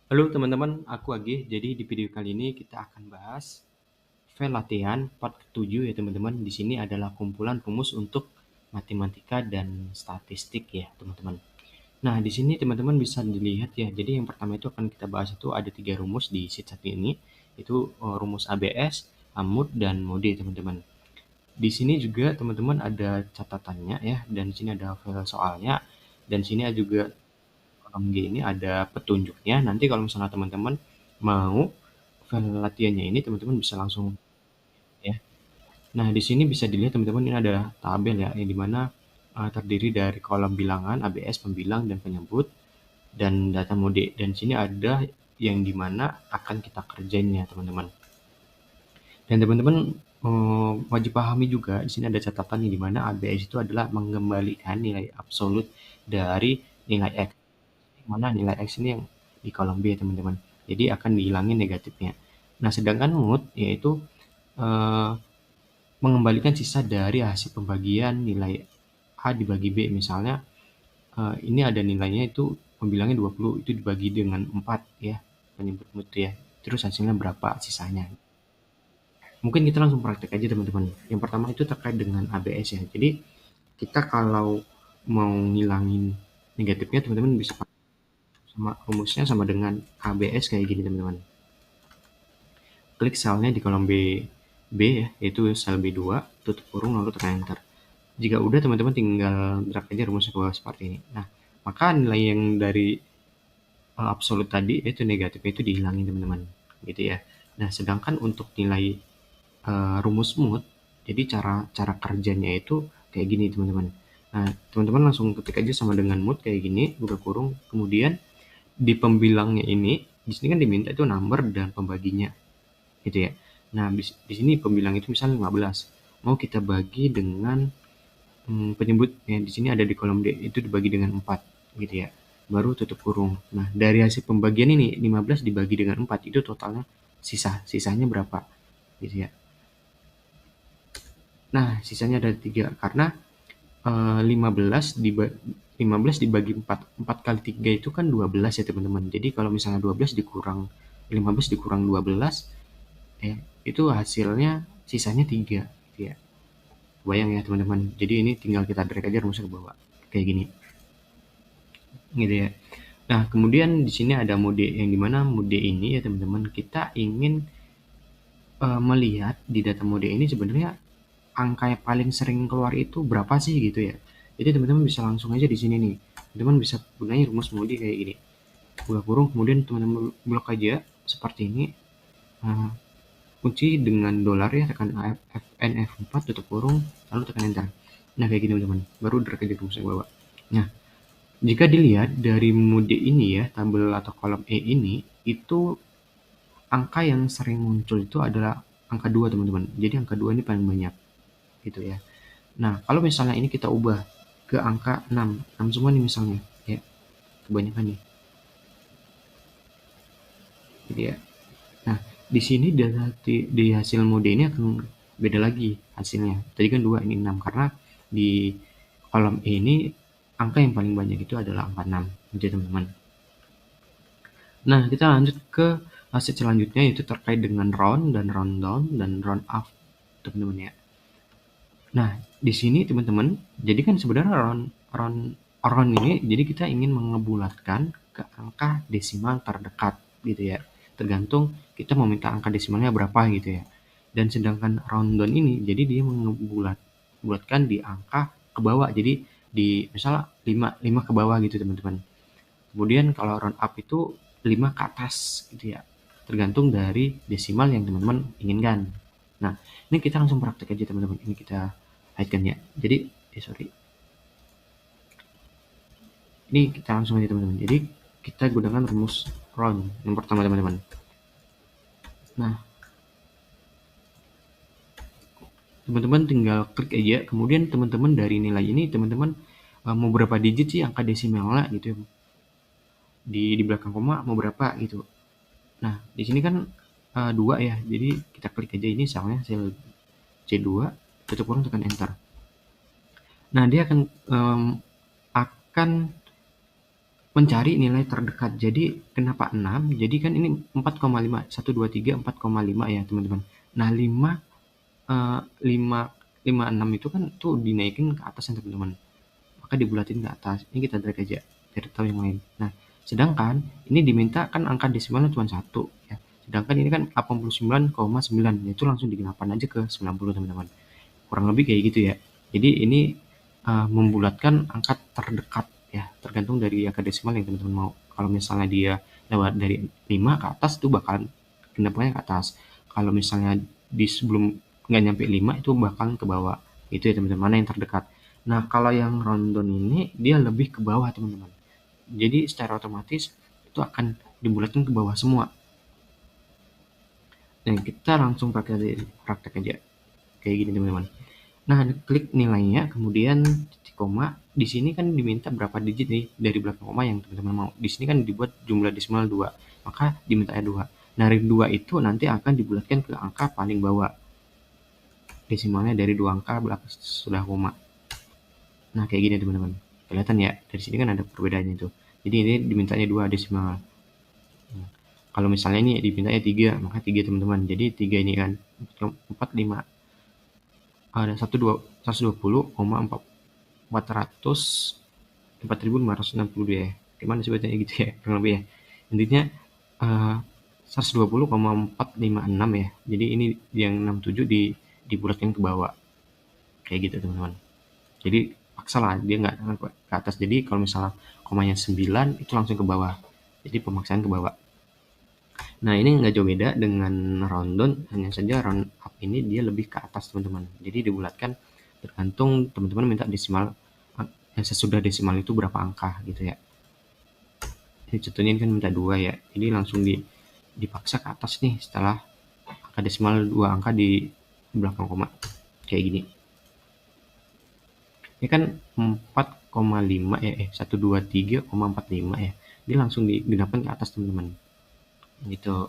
Halo teman-teman, aku Agi. Jadi di video kali ini kita akan bahas file latihan part ke-7 ya teman-teman. Di sini adalah kumpulan rumus untuk matematika dan statistik ya teman-teman. Nah di sini teman-teman bisa dilihat ya. Jadi yang pertama itu akan kita bahas itu ada 3 rumus di sheet 1 ini. Itu rumus ABS, AMUD, dan MODE teman-teman. Di sini juga teman-teman ada catatannya ya. Dan di sini ada file soalnya. Dan di sini juga kolom G ini ada petunjuknya. Nanti kalau misalnya teman-teman mau file latihannya ini, teman-teman bisa langsung ya. Nah, di sini bisa dilihat teman-teman ini adalah tabel ya, yang dimana terdiri dari kolom bilangan, ABS, pembilang, dan penyebut, dan data mode. Dan sini ada yang dimana akan kita kerjain ya teman-teman. Dan teman-teman wajib pahami juga di sini ada catatan yang dimana ABS itu adalah mengembalikan nilai absolut dari nilai X. Mana nilai X ini yang di kolom B teman-teman. Jadi akan dihilangin negatifnya. Nah, sedangkan mood yaitu eh, mengembalikan sisa dari hasil pembagian nilai A dibagi B. Misalnya ini ada nilainya itu pembilangnya 20, itu dibagi dengan 4 ya, penyebut mood ya. Terus hasilnya berapa sisanya. Mungkin kita langsung praktek aja teman-teman. Yang pertama itu terkait dengan ABS ya. Jadi kita kalau mau ngilangin negatifnya teman-teman bisa sama rumusnya sama dengan ABS kayak gini teman-teman. Klik selnya di kolom B ya, yaitu sel B2, tutup kurung lalu tekan enter. Jika udah teman-teman tinggal drag aja rumusnya ke bawah seperti ini. Nah, maka nilai yang dari absolut tadi itu negatifnya itu dihilangin teman-teman, gitu ya. Nah, sedangkan untuk nilai rumus mood, jadi cara cara kerjanya itu kayak gini teman-teman. Nah, teman-teman langsung ketik aja sama dengan mood kayak gini, buka kurung, kemudian di pembilangnya ini, di sini kan diminta itu number dan pembaginya, gitu ya. Nah, di sini pembilang itu misalnya 15. Mau kita bagi dengan penyebut ya, di sini ada di kolom D itu dibagi dengan 4 gitu ya. Baru tutup kurung. Nah, dari hasil pembagian ini 15 dibagi dengan 4 itu totalnya sisanya berapa gitu ya. Nah, sisanya ada 3 karena 15 dibagi 4, 4 kali 3 itu kan 12 ya teman-teman. Jadi kalau misalnya 12 dikurang 15 dikurang 12 ya, itu hasilnya sisanya 3 gitu ya. Bayang ya teman-teman. Jadi ini tinggal kita drag aja rumusnya ke bawah. Kayak gini. Gitu ya. Nah, kemudian di sini ada mode yang dimana mode ini ya teman-teman kita ingin melihat di data mode ini sebenarnya angka yang paling sering keluar itu berapa sih gitu ya. Jadi teman-teman bisa langsung aja di sini nih. Teman-teman bisa gunain rumus mode kayak gini. Buka kurung kemudian teman-teman blok aja seperti ini. Nah, kunci dengan dolar ya, tekan Fn F4 tutup kurung lalu tekan enter. Nah, kayak gini teman-teman. Baru drag aja rumusnya ke bawah. Nah, jika dilihat dari mode ini ya, tabel atau kolom E ini, itu angka yang sering muncul itu adalah angka 2 teman-teman. Jadi angka 2 ini paling banyak gitu ya. Nah, kalau misalnya ini kita ubah ke angka 6, 6 semua nih misalnya ya, kebanyakan nih. Jadi ya. Nah, di sini di hasil mode ini akan beda lagi hasilnya. Tadi kan 2, ini 6 karena di kolom E ini angka yang paling banyak itu adalah angka 6 gitu teman-teman. Nah, kita lanjut ke hasil selanjutnya yaitu terkait dengan round dan round down dan round up teman-teman ya. Nah, di sini teman-teman, jadi kan sebenarnya round round round ini jadi kita ingin mengebulatkan ke angka desimal terdekat gitu ya. Tergantung kita mau minta angka desimalnya berapa gitu ya. Dan sedangkan round down ini jadi dia bulatkan di angka ke bawah. Jadi di misalnya 5 ke bawah gitu teman-teman. Kemudian kalau round up itu 5 ke atas gitu ya. Tergantung dari desimal yang teman-teman inginkan. Nah, ini kita langsung praktek aja teman-teman. Ini kita hide-kan ya. Jadi, sorry. Ini kita langsung aja teman-teman. Jadi, kita gunakan rumus round yang pertama teman-teman. Nah, teman-teman tinggal klik aja. Kemudian teman-teman dari nilai ini teman-teman mau berapa digit sih angka desimalnya gitu ya. Di belakang koma mau berapa gitu. Nah, di sini kan 2 ya. Jadi kita klik aja ini soalnya sel C2, tutup kurung tekan enter. Nah, dia akan mencari nilai terdekat. Jadi kenapa 6? Jadi kan ini 4,5, 1, 2, 3, 4,5 ya teman-teman. Nah 5, 6 itu kan tuh dinaikin ke atas ya teman-teman. Maka dibulatin ke atas. Ini kita drag aja biar tahu yang lain. Nah sedangkan ini diminta kan angka desimalnya cuma 1 ya. Sedangkan ini kan 89,9, itu langsung digenapkan aja ke 90 teman-teman. Kurang lebih kayak gitu ya. Jadi ini membulatkan angka terdekat ya, tergantung dari angka desimal yang teman-teman mau. Kalau misalnya dia lewat dari 5 ke atas itu bakal genapnya ke atas. Kalau misalnya di sebelum nggak nyampe 5 itu bakal ke bawah. Itu ya teman-teman, mana yang terdekat. Nah kalau yang rundown ini dia lebih ke bawah teman-teman. Jadi secara otomatis itu akan dibulatkan ke bawah semua. Dan kita langsung praktek aja kayak gini teman-teman. Nah, klik nilainya, kemudian titik koma. Di sini kan diminta berapa digit nih dari belakang koma yang teman-teman mau. Di sini kan dibuat jumlah desimal 2, maka dimintanya 2. Nah, dari 2 itu nanti akan dibulatkan ke angka paling bawah. Desimalnya dari 2 angka belakang sudah koma. Nah, kayak gini teman-teman. Kelihatan ya, dari sini kan ada perbedaannya itu. Jadi ini dimintanya 2 desimal. Nah, kalau misalnya ini dimintanya 3, maka 3 teman-teman. Jadi 3 ini kan 4, 5. Ada 4.562 ya. Gimana sebetulnya gitu ya, kurang lebih ya. Intinya 120,456 ya. Jadi ini yang 67 dibulatkan ke bawah. Kayak gitu teman-teman. Jadi paksa lah dia nggak ke atas. Jadi kalau misalnya komanya 9 itu langsung ke bawah. Jadi pemaksaan ke bawah. Nah ini nggak jauh beda dengan round down, hanya saja round up ini dia lebih ke atas teman-teman. Jadi dibulatkan tergantung teman-teman minta desimal yang sesudah desimal itu berapa angka gitu ya. Ini contohnya ini kan minta 2 ya, jadi langsung dipaksa ke atas nih setelah angka desimal 2 angka di belakang koma kayak gini. Ini kan 4,5 ya, 123,45 ya, dia langsung didapatkan ke atas teman-teman gitu.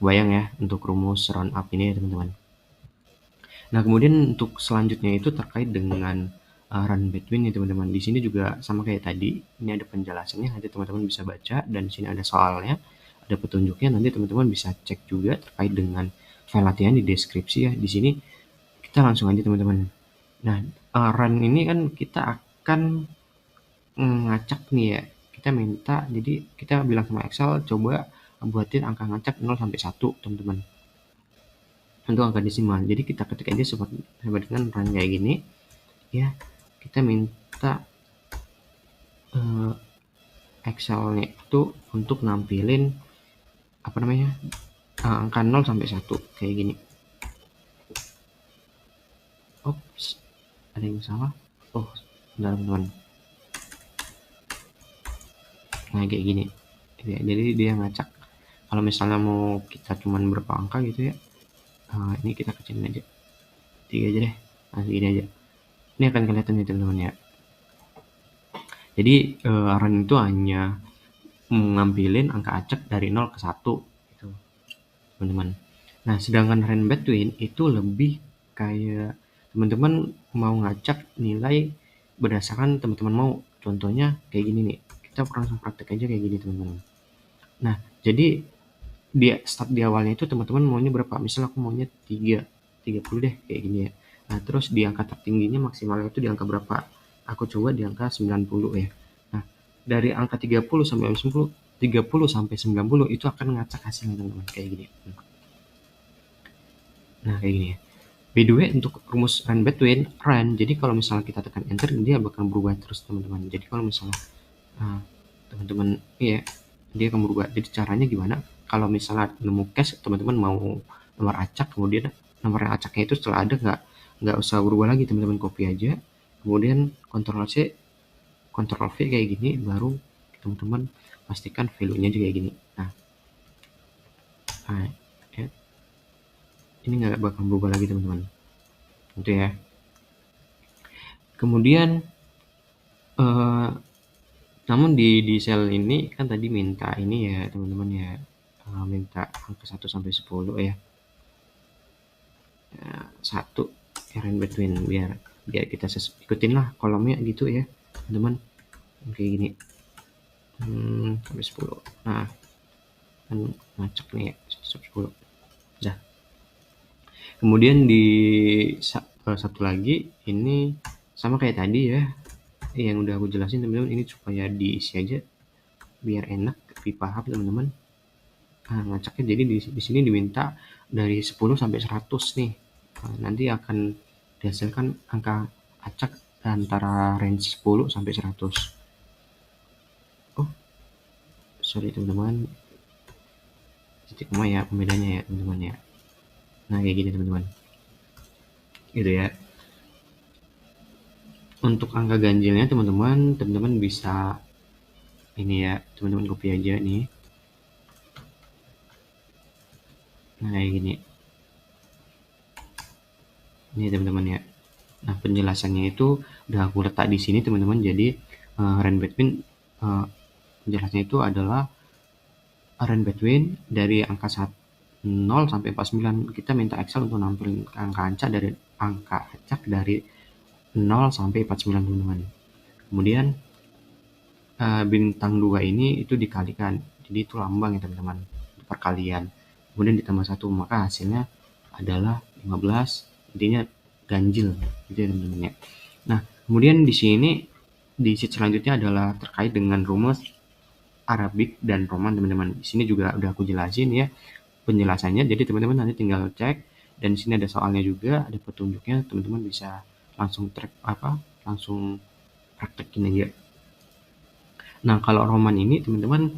Bayang ya untuk rumus round up ini ya teman-teman. Nah kemudian untuk selanjutnya itu terkait dengan run between ya teman-teman. Di sini juga sama kayak tadi, ini ada penjelasannya, nanti teman-teman bisa baca, dan di sini ada soalnya, ada petunjuknya, nanti teman-teman bisa cek juga terkait dengan file latihan di deskripsi ya. Di sini kita langsung aja teman-teman. Nah run ini kan kita akan ngacak nih ya. Kita minta, jadi kita bilang sama Excel coba buatin angka ngacak 0 sampai 1 teman-teman. Untuk angka desimal. Jadi kita ketik aja seperti dengan run kayak gini ya. Kita minta Excel-nya itu untuk nampilin apa namanya angka 0 sampai 1 kayak gini. Ops, ada yang salah. Oh, bentar teman-teman. Nah kayak gini ya, jadi dia ngacak. Kalau misalnya mau kita cuman berapa angka gitu ya, ini kita kecilin aja 3 aja deh. Nah segini aja, ini akan kelihatan ya teman-teman ya. Jadi run itu hanya mengambilin angka acak dari 0 ke 1 gitu teman-teman. Nah sedangkan run between itu lebih kayak teman-teman mau ngacak nilai berdasarkan teman-teman mau. Contohnya kayak gini nih, kita langsung praktek aja kayak gini teman-teman. Nah jadi start di awalnya itu teman-teman maunya berapa, misal aku maunya 30 deh kayak gini ya. Nah terus di angka tertingginya maksimalnya itu di angka berapa, aku coba di angka 90 ya. Nah dari angka 30 sampai 90 itu akan ngacak hasilnya teman-teman kayak gini. Nah kayak gini ya. By the way, untuk rumus run between run, jadi kalau misalnya kita tekan enter dia bakal berubah terus teman-teman. Jadi kalau misalnya teman-teman ya, dia akan berubah. Jadi caranya gimana? Kalau misalnya nemu cache, teman-teman mau nomor acak, kemudian nomor yang acaknya itu setelah ada nggak usah berubah lagi, teman-teman copy aja, kemudian Ctrl C, Ctrl V kayak gini, baru teman-teman pastikan value-nya juga kayak gini. Nah ya, ini nggak bakal berubah lagi teman-teman, itu ya. Kemudian namun di sel ini kan tadi minta ini ya teman-teman ya, minta angka 1 sampai 10 ya. 1 run between, biar kita ikutin lah kolomnya gitu ya teman-teman, kayak gini. sampai 10. Nah, kan ngacak nih ya, stop 10. Dah. Kemudian di satu lagi ini sama kayak tadi ya, yang udah aku jelasin teman-teman, ini supaya diisi aja biar enak dipaham teman-teman. Nah, ngacaknya jadi di sini diminta dari 10 sampai 100 nih. Nah, nanti akan dihasilkan angka acak antara range 10 sampai 100. Oh, sorry teman-teman. Titik koma ya pembedanya ya teman-teman ya. Nah, kayak gini teman-teman. Gitu ya. Untuk angka ganjilnya teman-teman bisa ini ya, teman-teman copy aja nih. Nah, kayak gini. Ini teman-teman ya. Nah, penjelasannya itu udah aku letak di sini teman-teman. Jadi range between penjelasannya itu adalah range between dari angka 0 sampai 49. Kita minta Excel untuk nampilin angka acak dari 0 sampai 49 teman-teman. Kemudian bintang 2 ini itu dikalikan. Jadi itu lambang ya teman-teman. Perkalian. Kemudian ditambah 1, maka hasilnya adalah 15. Intinya ganjil gitu ya teman-teman ya. Nah, kemudian di sini di sheet selanjutnya adalah terkait dengan rumus Arabic dan Roman teman-teman. Di sini juga udah aku jelasin ya penjelasannya. Jadi teman-teman nanti tinggal cek, dan di sini ada soalnya juga, ada petunjuknya, teman-teman bisa langsung langsung praktekin aja. Nah, kalau Roman ini teman-teman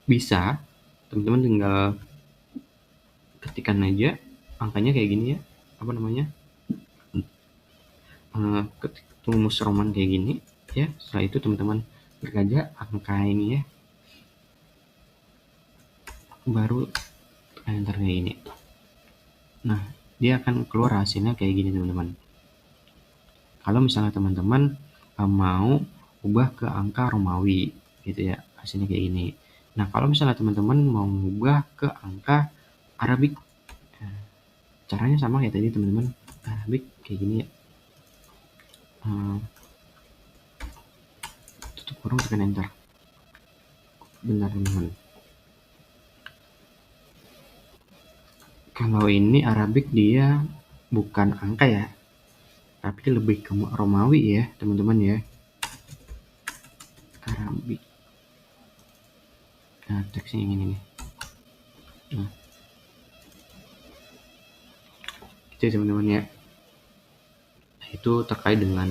bisa teman-teman tinggal ketikan aja angkanya kayak gini ya, ketik rumus Roman kayak gini ya. Setelah itu teman-teman klik aja angka ini ya, baru enter kayak gini. Nah, dia akan keluar hasilnya kayak gini teman-teman. Kalau misalnya teman-teman mau ubah ke angka Romawi gitu ya, hasilnya kayak gini. Nah, kalau misalnya teman-teman mau ubah ke angka Arabic, caranya sama kayak tadi teman-teman. Arabic kayak gini ya. Tutup kurung, tekan enter. Bentar teman-teman. Kalau ini Arabic dia bukan angka ya, tapi lebih ke Romawi ya teman-teman ya. Arabic. Nah, teksnya yang ini nih. Nah, itu teman-teman ya. Itu terkait dengan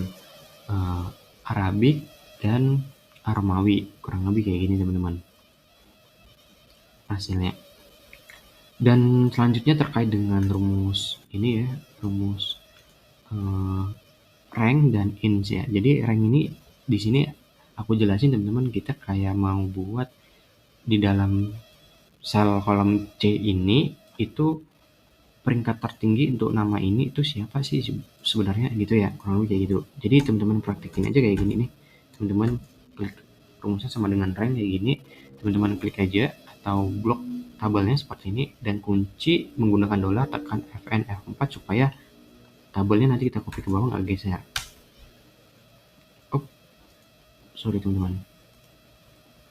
Arabic dan Romawi, kurang lebih kayak gini teman-teman hasilnya. Dan selanjutnya terkait dengan rumus ini ya, rumus rank dan ins ya. Jadi rank ini di sini aku jelasin teman-teman, kita kayak mau buat di dalam sel kolom C ini itu peringkat tertinggi untuk nama ini itu siapa sih sebenarnya gitu ya, kurang lebih kayak gitu. Jadi teman-teman praktekin aja kayak gini nih. Teman-teman klik rumusnya sama dengan rank kayak gini, teman-teman klik aja atau blok tabelnya seperti ini, dan kunci menggunakan dolar, tekan Fn F4 supaya tabelnya nanti kita copy ke bawah nggak geser. Oh, sorry teman-teman,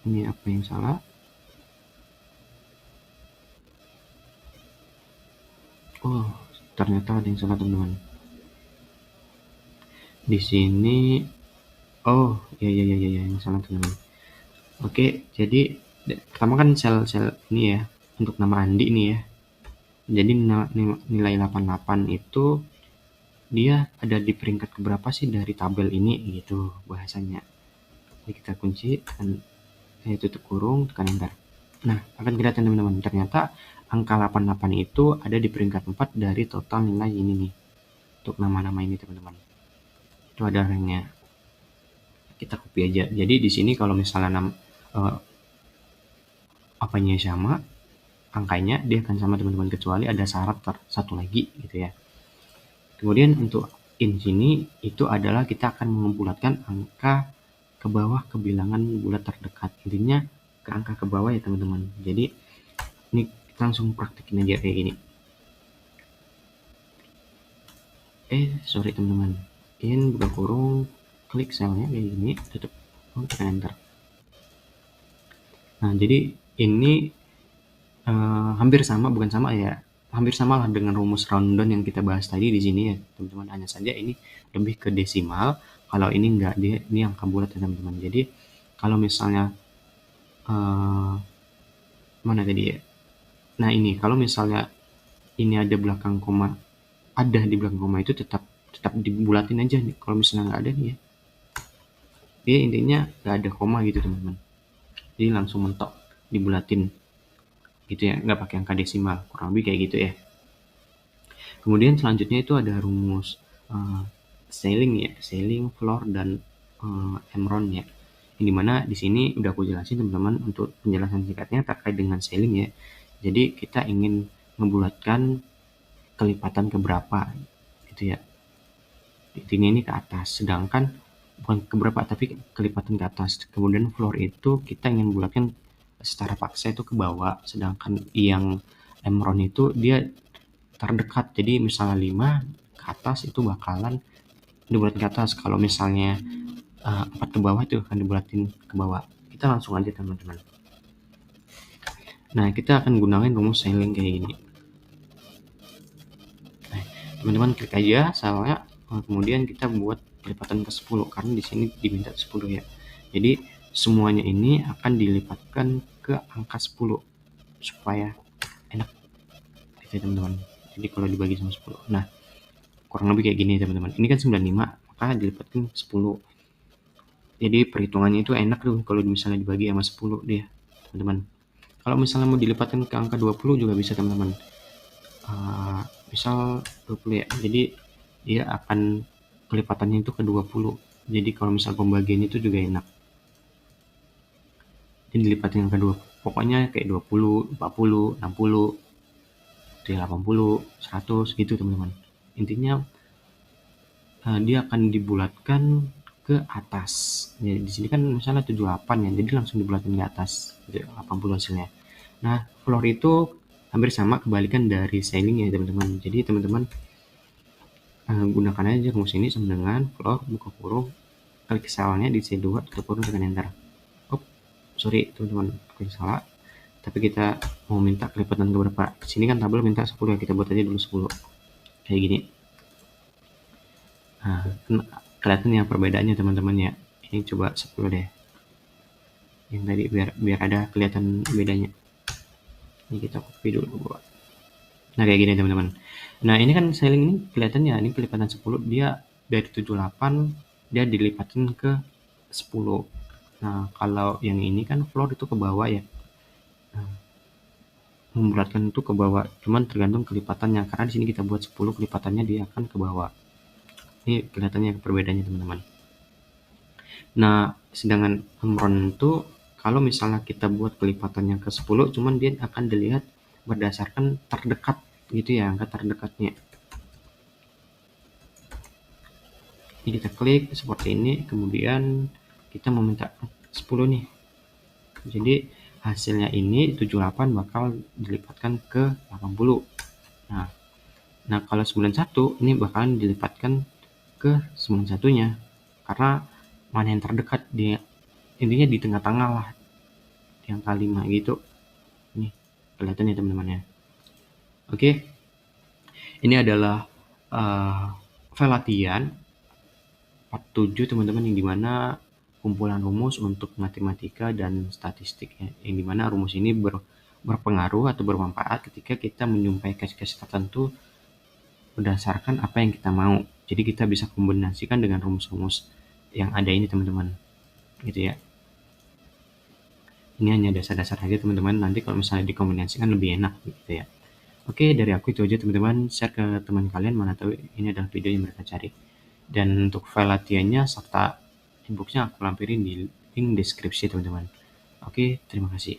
ini apa yang salah? Oh, ternyata ada yang salah teman-teman. Di sini, oh ya yang salah teman-teman. Oke, jadi pertama kan sel ini ya, untuk nama Andi ini ya. Jadi nilai 88 itu dia ada di peringkat keberapa sih dari tabel ini gitu bahasanya. Jadi kita kunci dan tutup kurung, tekan enter. Nah, akan kelihatan teman-teman, ternyata angka 88 itu ada di peringkat 4 dari total nilai ini nih. Untuk nama-nama ini teman-teman. Itu ada ranknya. Kita copy aja. Jadi di sini kalau misalnya apanya sama, angkanya dia akan sama teman-teman, kecuali ada syarat satu lagi gitu ya. Kemudian untuk in sini itu adalah kita akan membulatkan angka ke bawah ke bilangan bulat terdekat. Intinya ke angka ke bawah ya teman-teman. Jadi ini kita langsung praktekin aja kayak gini. Sorry teman-teman. In buka kurung, klik selnya kayak gini, tutup, tekan enter. Nah, jadi ini hampir sama, bukan sama ya, hampir sama lah dengan rumus rundown yang kita bahas tadi di sini ya teman-teman. Hanya saja ini lebih ke desimal, kalau ini enggak, ini angka bulat ya teman-teman. Jadi kalau misalnya mana tadi ya? Nah ini kalau misalnya ini ada belakang koma, ada di belakang koma itu tetap dibulatin aja nih. Kalau misalnya nggak ada nih ya, dia intinya nggak ada koma gitu teman-teman. Jadi langsung mentok dibulatin gitu ya, nggak pakai angka desimal, kurang lebih kayak gitu ya. Kemudian selanjutnya itu ada rumus ceiling ya, ceiling, floor, dan emron ya. Yang dimana di sini udah aku jelasin teman-teman untuk penjelasan singkatnya terkait dengan ceiling ya. Jadi kita ingin membulatkan kelipatan keberapa gitu ya. Intinya ini ke atas, sedangkan bukan keberapa tapi kelipatan ke atas. Kemudian floor itu kita ingin bulatkan secara paksa itu ke bawah, sedangkan yang emron itu dia terdekat. Jadi misalnya 5 ke atas itu bakalan dibulatin ke atas. Kalau misalnya 4 ke bawah itu akan dibulatin ke bawah. Kita langsung aja teman-teman. Nah, kita akan gunakan rumus ceiling kayak gini. Nah, teman-teman klik aja soalnya kemudian kita buat kelipatan ke 10 karena di sini diminta 10 ya. Jadi semuanya ini akan dilipatkan ke angka 10 supaya enak gitu ya teman-teman. Jadi kalau dibagi sama 10. Nah, kurang lebih kayak gini teman-teman. Ini kan 95, maka dilipatkan 10. Jadi perhitungannya itu enak tuh kalau misalnya dibagi sama 10 dia, teman-teman. Kalau misalnya mau dilipatkan ke angka 20 juga bisa teman-teman. Misal 20 ya. Jadi dia akan kelipatannya itu ke 20. Jadi kalau misal pembagiannya itu juga enak. Jadi dilipatin ke 20. Pokoknya kayak 20, 40, 60, 80, 100 gitu teman-teman. Intinya dia akan dibulatkan ke atas. Ya, di sini kan misalnya 78 ya, jadi langsung dibulatin ke atas, 80 hasilnya. Nah, floor itu hampir sama kebalikan dari ceiling ya teman-teman. Jadi teman-teman gunakan aja rumus ini sama dengan floor, buka kurung, klik salnya di C2, tutup kurung tekan enter. Sorry teman-teman, klik salah. Tapi kita mau minta kelipatan ke berapa? Di sini kan tabel minta 10 ya, kita buat aja dulu 10. Kayak gini. Nah, kelihatan ya perbedaannya teman-teman ya. Ini coba 10 deh. Yang tadi biar ada kelihatan bedanya. Ini kita copy dulu. Nah, kayak gini teman-teman. Nah, ini kan ceiling ini kelihatannya ini kelipatan 10, dia dari 78 dia dilipatin ke 10. Nah, kalau yang ini kan floor itu ke bawah ya. Nah, membulatkan itu ke bawah, cuman tergantung kelipatannya. Karena di sini kita buat 10, kelipatannya dia akan ke bawah. Ini kelihatannya perbedaannya teman-teman. Nah, sedangkan emron itu kalau misalnya kita buat kelipatannya ke 10, cuman dia akan dilihat berdasarkan terdekat gitu ya, angka terdekatnya. Ini kita klik seperti ini, kemudian kita meminta 10 nih. Jadi hasilnya ini 78 bakal dilipatkan ke 80. Nah kalau 91 ini bakalan dilipatkan ke 91-nya. Karena mana yang terdekat, dia intinya di tengah-tengah lah, yang kelima gitu. Nih kelihatan ya teman-teman ya. Oke, ini adalah file latihan part 7 teman-teman, yang dimana kumpulan rumus untuk matematika dan statistik ya, yang dimana rumus ini berpengaruh atau bermanfaat ketika kita menjumpai case-case tertentu berdasarkan apa yang kita mau. Jadi kita bisa kombinasikan dengan rumus-rumus yang ada ini teman-teman, gitu ya. Ini hanya dasar-dasar aja teman-teman, nanti kalau misalnya dikombinasikan lebih enak gitu ya. Oke, dari aku itu aja teman-teman, share ke teman kalian, mana tahu ini adalah video yang mereka cari. Dan untuk file latihannya serta inboxnya aku lampirin di link deskripsi teman-teman. Oke, terima kasih.